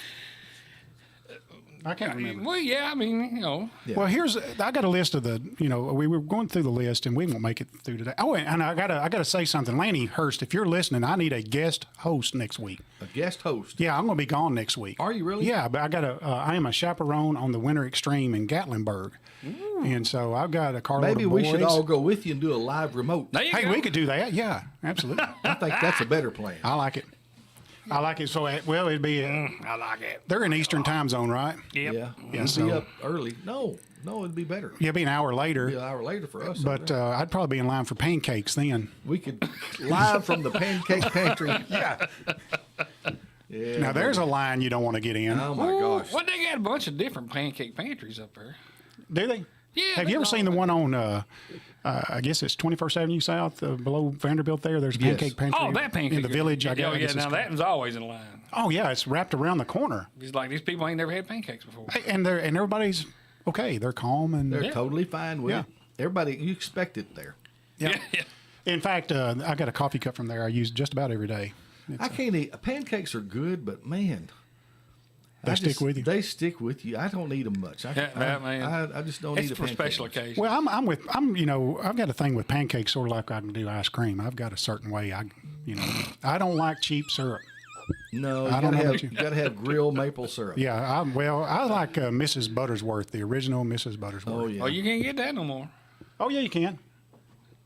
I can't remember. Well, yeah. I mean, Yeah. Well, I got a list of we were going through the list and we won't make it through today. Oh, and I gotta say something. Lanny Hurst, if you're listening, I need a guest host next week. A guest host. Yeah, I'm going to be gone next week. Are you really? Yeah, but I am a chaperone on the Winter Extreme in Gatlinburg. Ooh. And so I've got a carload Maybe of we boys. should all go with you and do a live remote. Hey, we could do that. Yeah, absolutely. I think that's a better plan. I like it. I like it. So, it'd be. I like it. They're in Eastern time zone, right? Yep. Yeah. Yeah, We'd be up early. No, it'd be better. Yeah, it'd be an hour later. It'd be an hour later for us. But I'd probably be in line for pancakes then. We could live from the pancake pantry. Yeah. Yeah. Now, there's a line you don't want to get in. Oh, my gosh. Well, they got a bunch of different pancake pantries up there. Do they? Yeah. Have you ever seen the one on, I guess it's 21st Avenue South, below Vanderbilt there? There's a pancake pantry. Oh, that pancake. In the village, I guess. Oh, yeah. it's Now, called. that one's always in line. Oh, yeah. It's wrapped around the corner. It's like these people ain't never had pancakes before. And everybody's okay. They're calm. And They're totally fine with it. Everybody, you expect it there. Yeah. In fact, I got a coffee cup from there I use just about every day. I can't eat. Pancakes are good, but man. They stick with you. They stick with you. I don't eat them much. I just don't eat It's a for pancake. special occasions. Well, I've got a thing with pancakes, sort of like I can do ice cream. I've got a certain way. I don't like cheap syrup. No, I don't know about you you. got to have real maple syrup. Yeah, I like Mrs. Buttersworth, the original Mrs. Buttersworth. Oh yeah. Oh, you can't get that no more. Oh yeah, you can.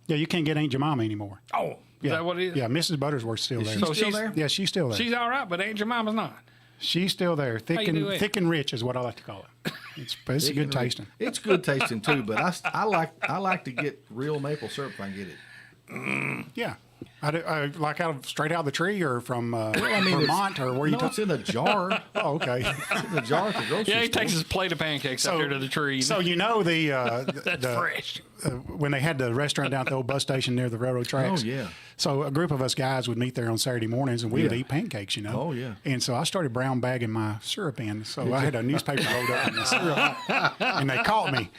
Yeah, you can't get Aunt Jemima anymore. Oh, is that what it is? Yeah, Mrs. Buttersworth's still there. She still there? Yeah, she's still there. She's all right, but Aunt Jemima's not. She's still there. Thick and rich is what I like to call it. It's good tasting. It's good tasting too, but I like to get real maple syrup if I can get it. Yeah. I like straight out of the tree or from Vermont or where you it's in a jar. Oh, okay. It's in a jar at the grocery store. Yeah, he takes his plate of pancakes out there to the tree. So that's fresh. When they had the restaurant down at the old bus station near the railroad tracks. Oh, yeah. So a group of us guys would meet there on Saturday mornings and we would eat pancakes, Oh, yeah. And so I started brown bagging my syrup in. So I had a newspaper rolled up in the syrup. And they caught me.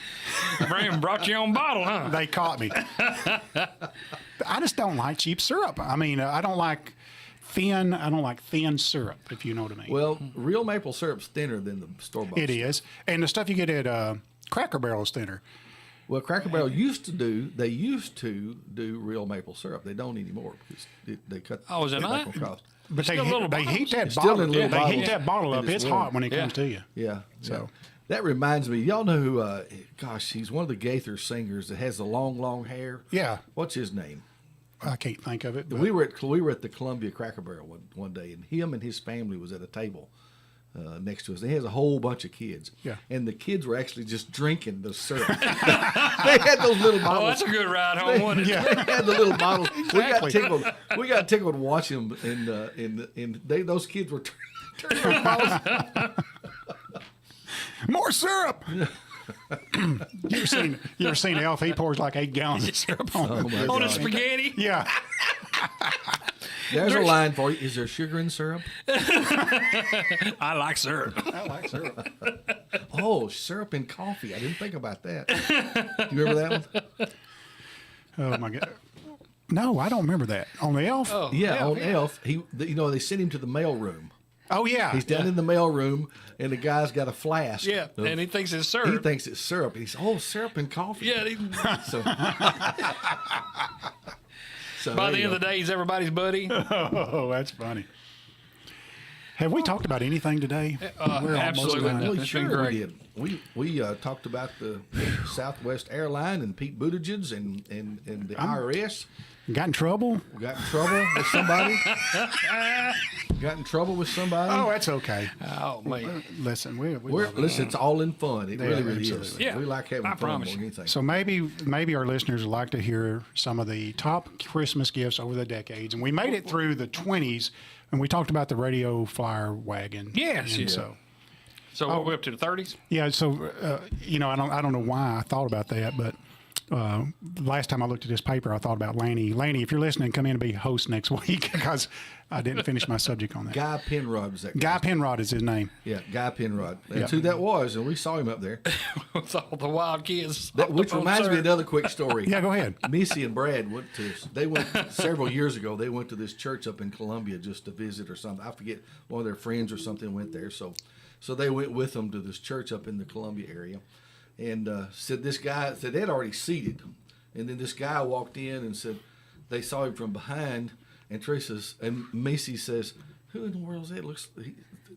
Brought your own bottle, huh? They caught me. I just don't like cheap syrup. I mean, I don't like thin syrup, if you know what I mean. Well, real maple syrup's thinner than the store-bought. It is. And the stuff you get at Cracker Barrel is thinner. Well, Cracker Barrel used to do real maple syrup. They don't anymore because they cut. Oh, is it not? Cost. But they heat that It's still in bottle. little They bottles. heat that bottle up. It is It's warm. hot when it comes to you. Yeah. So that reminds me. Y'all know who? He's one of the Gaither singers that has the long hair. Yeah. What's his name? I can't think of it. But We were at the Columbia Cracker Barrel one day, and him and his family was at a table next to us. He has a whole bunch of kids. Yeah. And the kids were actually just drinking the syrup. They had those little bottles. Oh, that's a good ride home, wasn't it? They had the little bottles. Exactly. We got tickled watching them, and those kids were turning those bottles. more syrup. You ever seen Elf? He pours like 8 gallons of syrup on On his spaghetti? Yeah. There's a line for you. Is there sugar in syrup? I like syrup. I like syrup. Oh, syrup in coffee. I didn't think about that. You remember that one? Oh my God. No, I don't remember that. On the Elf? Yeah, on Elf, they sent him to the mail room. Oh, yeah. He's down in the mail room, and the guy's got a flask. Yeah, and he thinks it's syrup. He thinks it's syrup. He's, syrup and coffee. Yeah. So, by the end of the day, he's everybody's buddy. Oh, that's funny. Have we talked about anything today? Absolutely. Well, That's sure been great. we did. We talked about the Southwest Airline and Pete Buttigieg and the IRS. Got in trouble? Got in trouble with somebody. Got in trouble with somebody. Oh, that's okay. Oh, man. Listen, listen, it's all in fun. It really is. absolutely. Yeah, We like having I fun promise more than you. anything. So maybe our listeners would like to hear some of the top Christmas gifts over the decades. And we made it through the 20s, and we talked about the radio flyer wagon. Yes, And yeah. So we're up to the 30s? Yeah, so I don't know why I thought about that, but last time I looked at this paper, I thought about Lanny. Lanny, if you're listening, come in and be host next week because I didn't finish my subject on that. Guy Penrod was that Guy Penrod is his name. Yeah, Guy Penrod. That's who that was, and we saw him up there. With all the wild kids. Which reminds me of another quick story. Yeah, go ahead. Missy and Brad went several years ago. They went to this church up in Columbia just to visit or something. I forget, one of their friends or something went there. So they went with them to this church up in the Columbia area. And said they'd already seated. And then this guy walked in and said they saw him from behind. And Macy says, "Who in the world is that? He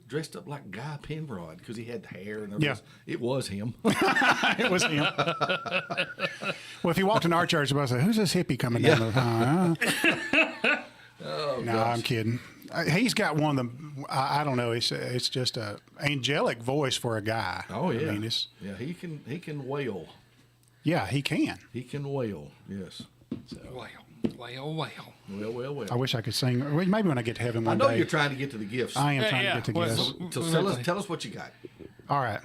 dressed up like Guy Penrod because he had hair and everything." Yeah. It was him. It was him. Well, if he walked in our church, I'd say, "Who's this hippie coming down the?" No, I'm kidding. He's got one of the. I don't know. It's just a angelic voice for a guy. Oh yeah. I mean, he can wail. Yeah, he can. He can wail. Yes. Well. Well. I wish I could sing. Maybe when I get to heaven I one know day. you're trying to get to the gifts. I am trying to get to gifts. So tell us what you got. All right.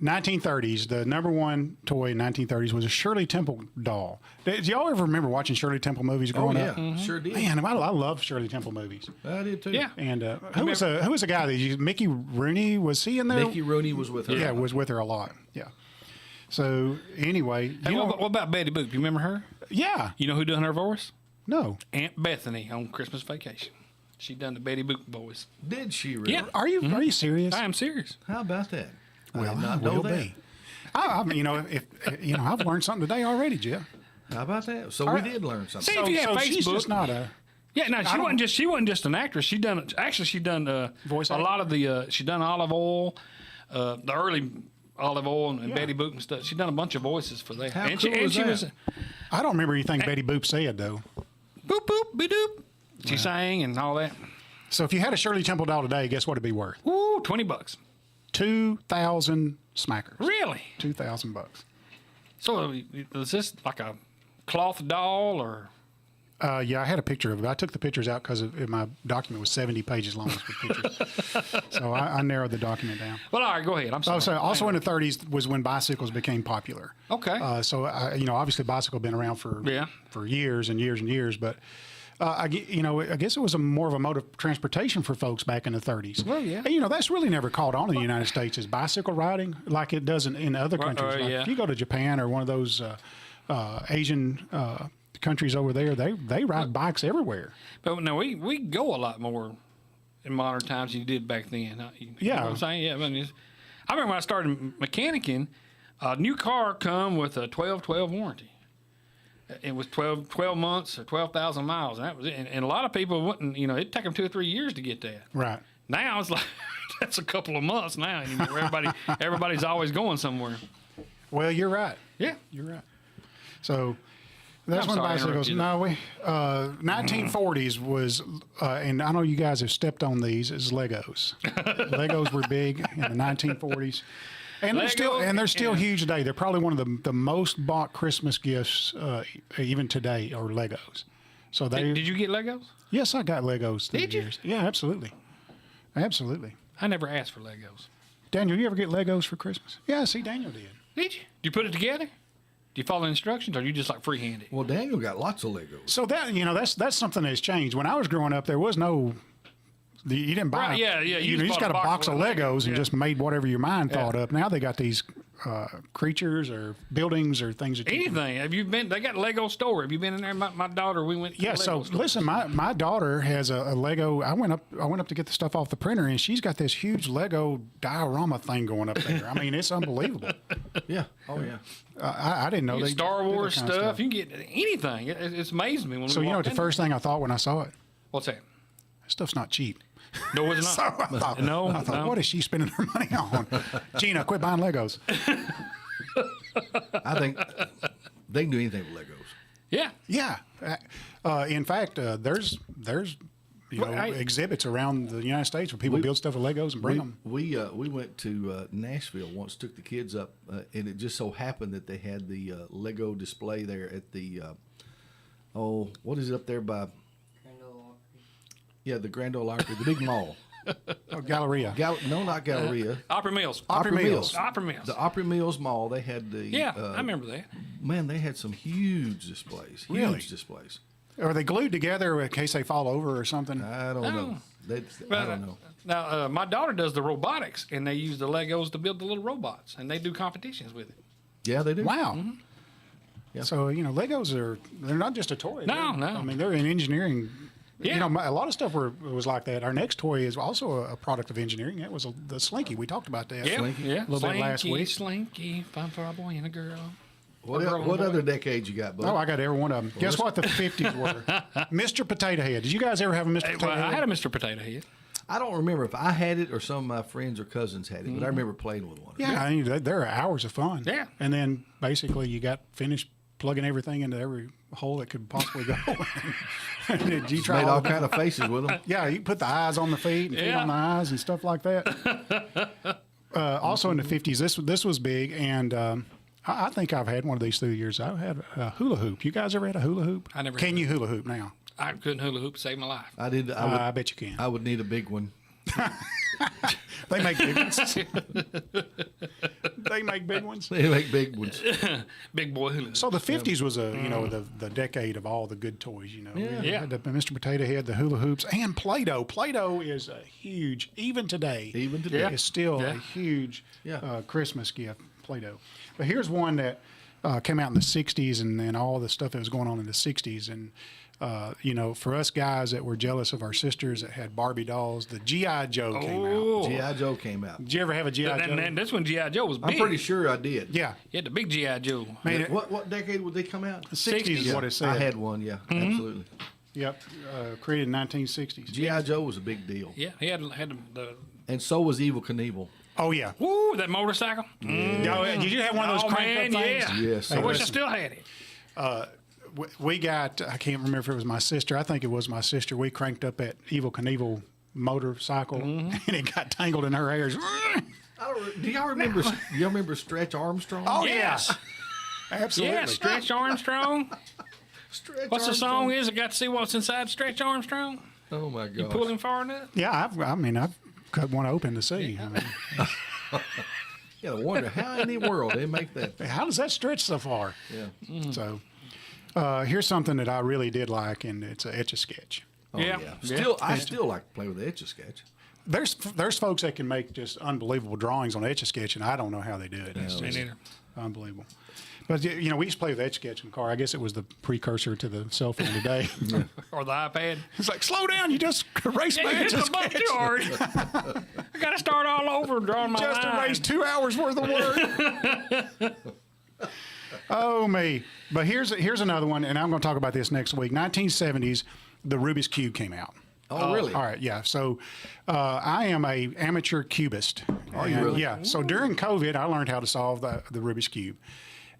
1930s, the number one toy in 1930s was a Shirley Temple doll. Did y'all ever remember watching Shirley Temple movies growing up? Sure did. Man, I love Shirley Temple movies. I did too. Yeah. And who was a guy that used, Mickey Rooney? Was he in there? Mickey Rooney was with her. Yeah, was with her a lot. Yeah. So anyway, Hey, what about Betty Boop? You remember her? Yeah. You know who done her voice? No. Aunt Bethany on Christmas Vacation. She done the Betty Boop voice. Did she really? Yeah. Are you serious? I am serious. How about that? Well, I did I not know will that. be. I mean, I've learned something today already, Jeff. How about that? So we did learn something. See, if you have she's Facebook, just not a. yeah, no, she wasn't just an actress. She done Voice a acting? lot of the. She done Olive Oil, the early Olive Oil and Betty Boop and stuff. She done a bunch of voices for that. How and cool is she that? was I don't remember anything Betty Boop said though. boop boop be doop. She sang and all that. So if you had a Shirley Temple doll today, guess what it'd be worth? Ooh, $20. 2,000 smackers. Really? $2,000. So is this like a cloth doll or? Yeah, I had a picture of it. I took the pictures out because my document was 70 pages long with pictures. So I narrowed the document down. Well, all right, go ahead. I'm sorry. Also in the 30s was when bicycles became popular. Okay. So obviously bicycle been around for years and years and years, but I guess it was more of a mode of transportation for folks back in the 30s. Well, yeah. And, that's really never caught on in the United States is bicycle riding like it does in other countries. Like if you go to Japan or one of those Asian countries over there, they ride bikes everywhere. But now we go a lot more in modern times than you did back then. You know what I'm saying? Yeah. I remember when I started mechanicking, a new car come with a 12-12 warranty. It was 12 months or 12,000 miles, and that was it. And a lot of people wouldn't, it'd take them 2 or 3 years to get that. Right. Now it's like that's a couple of months now anymore. Everybody's always going somewhere. Well, you're right. Yeah, You're right. So that's I'm when sorry, bicycles. interrupted you. 1940s was, and I know you guys have stepped on these, is Legos. Legos were big in the 1940s. And they're still huge today. They're probably one of the most bought Christmas gifts even today are Legos. So Did you get Legos? Yes, I got Legos through Did the you? years. Yeah, absolutely. I never asked for Legos. Daniel, you ever get Legos for Christmas? Yeah, see, Daniel did. Did you? Did you put it together? Do you follow instructions, or you just like freehand it? Well, Daniel got lots of Legos. So that's something that's changed. When I was growing up, there was no. You didn't buy. Right, yeah. You just got a box of Legos and just made whatever your mind thought up. Now they got these creatures or buildings or things that anything. Have you been? They got a Lego store. Have you been in there? My daughter, we went. To yeah. the So Lego store. listen, my daughter has a Lego. I went up to get the stuff off the printer, and she's got this huge Lego diorama thing going up there. I mean, it's unbelievable. Yeah. Oh yeah. I didn't know You they get Star did that Wars kind of stuff. You can get anything. It's amazing me when So we you know walked what the in first thing I thought when I saw it? What's that? That stuff's not cheap. No, it's So not. I thought, No, no. what is she spending her money on? Gina, quit buying Legos. I think they can do anything with Legos. Yeah. Yeah. In fact, there's exhibits around the United States where people build stuff with Legos and bring them. We went to Nashville once, took the kids up, and it just so happened that they had the Lego display there at the what is it up there by? Yeah, the Grand Ole Opry, the big mall. Galleria. No, not Galleria. Opry Mills. Opry Mills. Opry Mills. The Opry Mills Mall. They had the. Yeah, I remember that. Man, they had some huge displays. Really? Huge displays. Are they glued together in case they fall over or something? I don't know. I don't know. Now, my daughter does the robotics, and they use the Legos to build the little robots, and they do competitions with it. Yeah, they do. Wow. Mm-hmm. Yeah. So, Legos they're not just a toy. No, no. I mean, they're in engineering. Yeah. A lot of stuff was like that. Our next toy is also a product of engineering. That was the Slinky. We talked about that. Yeah, a little bit last week. Slinky, fun for a boy and a girl. What other decade you got, bud? Oh, I got every one of them. Guess what the 50s were? Mr. Potato Head. Did you guys ever have a Mr. Potato Head? I had a Mr. Potato Head. I don't remember if I had it or some of my friends or cousins had it, but I remember playing with one. Yeah, I mean, there are hours of fun. Yeah. And then basically you got finished plugging everything into every hole that could possibly go. Did you try Made all kind of faces with them. Yeah, you put the eyes on the feet and feet on the eyes and stuff like that. Also in the 50s, this was big, and I think I've had one of these through the years. I've had a hula hoop. You guys ever had a hula hoop? I never. Can you hula hoop now? I couldn't hula hoop to save my life. I did. I bet you can. I would need a big one. They make big ones. They make big ones. They make big ones. Big boy hula. So the 50s was the decade of all the good toys. Yeah. We had the Mr. Potato Head, the hula hoops, and Play-Doh. Play-Doh is a huge, even today, is still a huge Christmas gift. Play-Doh. But here's one that came out in the 60s and all the stuff that was going on in the 60s. And, for us guys that were jealous of our sisters that had Barbie dolls, the G.I. Joe came out. G.I. Joe came out. Did you ever have a G.I. Joe? And that's when G.I. Joe was big. I'm pretty sure I did. Yeah. You had the big G.I. Joe. Man, what decade would they come out? The 60s is what it said. I had one, absolutely. Yep, created in 1960s. G.I. Joe was a big deal. Yeah, he had the. And so was Evil Knievel. Oh, yeah. Ooh, that motorcycle. Did you have one of those crank up things? Yeah. Yes. I wish I still had it. We got, I can't remember if it was my sister. I think it was my sister. We cranked up that Evil Knievel motorcycle, and it got tangled in her hair. Do y'all remember? Y'all remember Stretch Armstrong? Oh, Yes. yeah. Absolutely. Yeah, Stretch Armstrong. What's the song is? I got to see what's inside Stretch Armstrong. Oh my God! You pull him far enough? Yeah, I've cut one open to see. I mean, you gotta wonder how in the world they make that. How does that stretch so far? Yeah. So here's something that I really did like, and it's a Etch-a-Sketch. Oh, yeah. I still like to play with the Etch-a-Sketch. There's folks that can make just unbelievable drawings on Etch-a-Sketch, and I don't know how they do it. It's Me just neither. unbelievable. But we used to play with Etch-a-Sketch in the car. I guess it was the precursor to the cell phone today. Or the iPad. It's like, slow down! You just erased my You hit the button Etch-a-Sketch. too hard. I got to start all over drawing my Just line. erased 2 hours worth of work. Oh me! But here's another one, and I'm going to talk about this next week. 1970s, the Rubik's Cube came out. Oh, really? All right, yeah. So I am a amateur cubist. Are you really? Yeah. So during COVID, I learned how to solve the Rubik's Cube.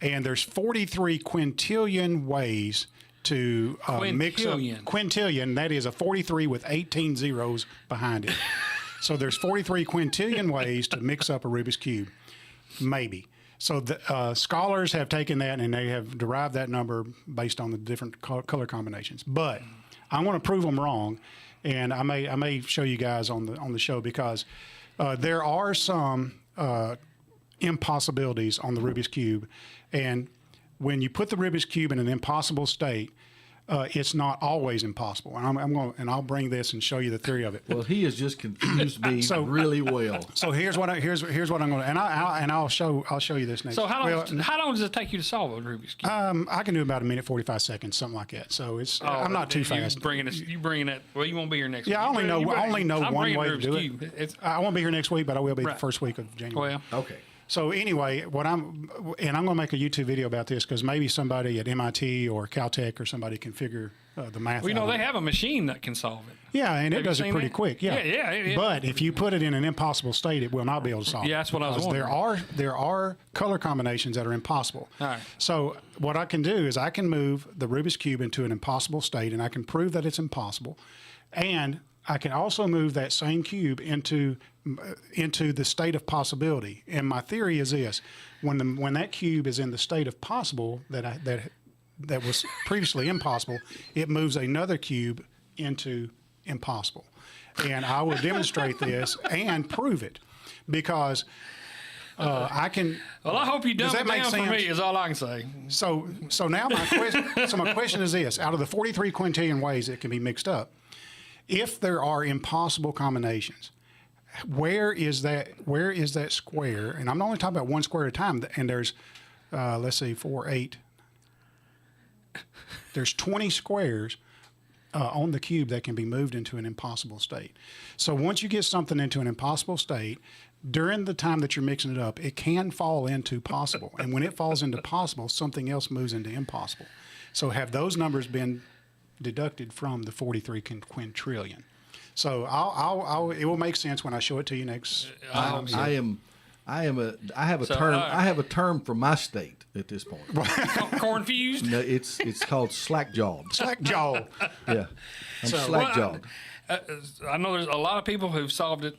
And there's 43 quintillion ways to mix up. Quintillion, that is a 43 with 18 zeros behind it. So there's 43 quintillion ways to mix up a Rubik's Cube, maybe. So the scholars have taken that and they have derived that number based on the different color combinations. But I want to prove them wrong, and I may show you guys on the show because there are some impossibilities on the Rubik's Cube, and when you put the Rubik's Cube in an impossible state, it's not always impossible. And I'll bring this and show you the theory of it. Well, he has just confused me really well. So here's what I'm going to, and I'll show you this next. So how long does it take you to solve a Rubik's Cube? I can do about a minute 45 seconds, something like that. So I'm not too fast. You bringing it? Well, you won't be here next week. Yeah, I only know one way to do Cube. it. I won't be here next week, but I will be the first week of January. Well, okay. So anyway, I'm going to make a YouTube video about this because maybe somebody at MIT or Caltech or somebody can figure the math out. Well, they have a machine that can solve it. Yeah, and it does it pretty quick. Yeah, yeah. But if you put it in an impossible state, it will not be able to solve it. Yeah, that's what I was wondering. There are color combinations that are impossible. All right. So what I can do is I can move the Rubik's Cube into an impossible state, and I can prove that it's impossible, and I can also move that same cube into the state of possibility. And my theory is this: when that cube is in the state of possible that was previously impossible, it moves another cube into impossible. And I will demonstrate this and prove it because I can. Well, I hope you dumb it down for me. Is all I can say. So now my question is this: out of the 43 quintillion ways it can be mixed up, if there are impossible combinations, where is that square? And I'm only talking about one square at a time. And there's, let's see, 4, 8. There's 20 squares on the cube that can be moved into an impossible state. So once you get something into an impossible state, during the time that you're mixing it up, it can fall into possible. And when it falls into possible, something else moves into impossible. So have those numbers been deducted from the 43 quintillion? So it will make sense when I show it to you next. I have a term for my state at this point. Cornfused? No, it's called slack-jawed. Slack-jawed. Yeah, I'm slack-jawed. I know there's a lot of people who've solved it.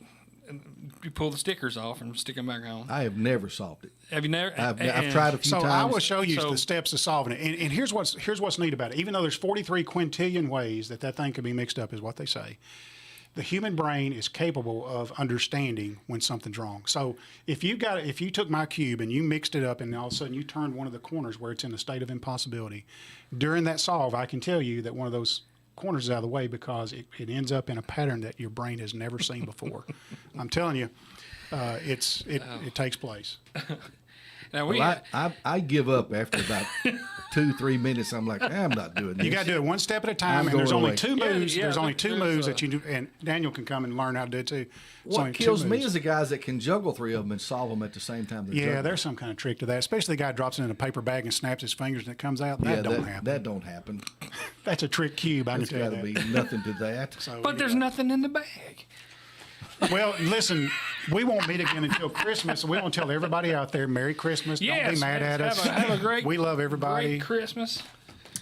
You pull the stickers off and stick them back on. I have never solved it. Have you never? I've tried a few times. So I will show you the steps to solving it. And here's what's neat about it. Even though there's 43 quintillion ways that thing can be mixed up, is what they say. The human brain is capable of understanding when something's wrong. So if you took my cube and you mixed it up and all of a sudden you turned one of the corners where it's in a state of impossibility, during that solve, I can tell you that one of those corners is out of the way because it ends up in a pattern that your brain has never seen before. I'm telling you, it takes place. Now I give up after about 2-3 minutes. I'm like, I'm not doing this. You got to do it one step at a time, and there's only two moves. There's only two moves that you do, and Daniel can come and learn how to do it too. What kills me is the guys that can juggle 3 of them and solve them at the same time. Yeah, there's some kind of trick to that. Especially the guy drops it in a paper bag and snaps his fingers and it comes out. That don't happen. That don't happen. That's a trick cube. I can tell you that. There's got to be nothing to that. But there's nothing in the bag. Well, listen, we won't meet again until Christmas. So we want to tell everybody out there, Merry Christmas. Don't be mad at us. Have a great, we love everybody. Great Christmas.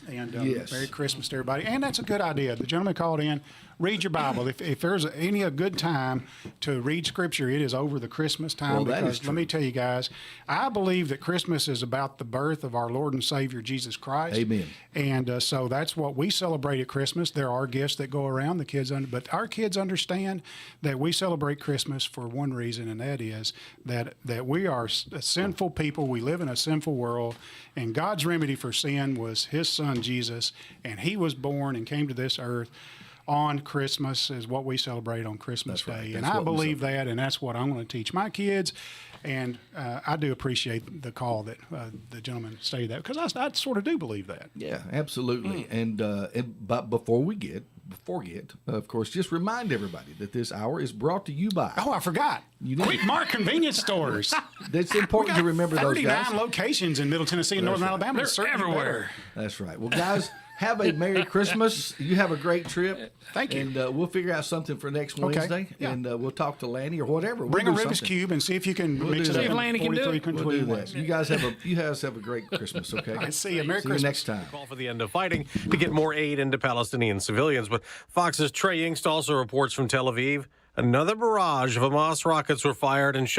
And Merry Christmas to everybody. And that's a good idea. The gentleman called in. Read your Bible. If there's a good time to read Scripture, it is over the Christmas time. Well, because let me tell you guys, I believe that Christmas is about the birth of our Lord and Savior Jesus Christ. Amen. And so that's what we celebrate at Christmas. There are gifts that go around the kids, but our kids understand that we celebrate Christmas for one reason, and that is that we are sinful people. We live in a sinful world, and God's remedy for sin was His Son Jesus, and He was born and came to this earth on Christmas is what we celebrate on Christmas Day. Right. And I believe that, and that's what I'm going to teach my kids. And I do appreciate the call that the gentleman stated that, because I sort of do believe that. Yeah, absolutely. But before we forget, of course, just remind everybody that this hour is brought to you by. Oh, I forgot. QuickMart convenience stores. It's important to remember those guys. 39 locations in Middle Tennessee and Northern Alabama. They're everywhere. That's right. Well, guys, have a Merry Christmas. You have a great trip. Thank you. And we'll figure out something for next Wednesday. Yeah. And we'll talk to Lanny or whatever. Bring a Rubik's Cube and see if you can mix it up. See if Lanny can do it. We'll do that. You guys have a great Christmas, okay? All right, see you. Merry Christmas. See you next time. Call for the end of fighting to get more aid into Palestinian civilians. But Fox's Trey Yingst also reports from Tel Aviv. Another barrage of Hamas rockets were fired and shot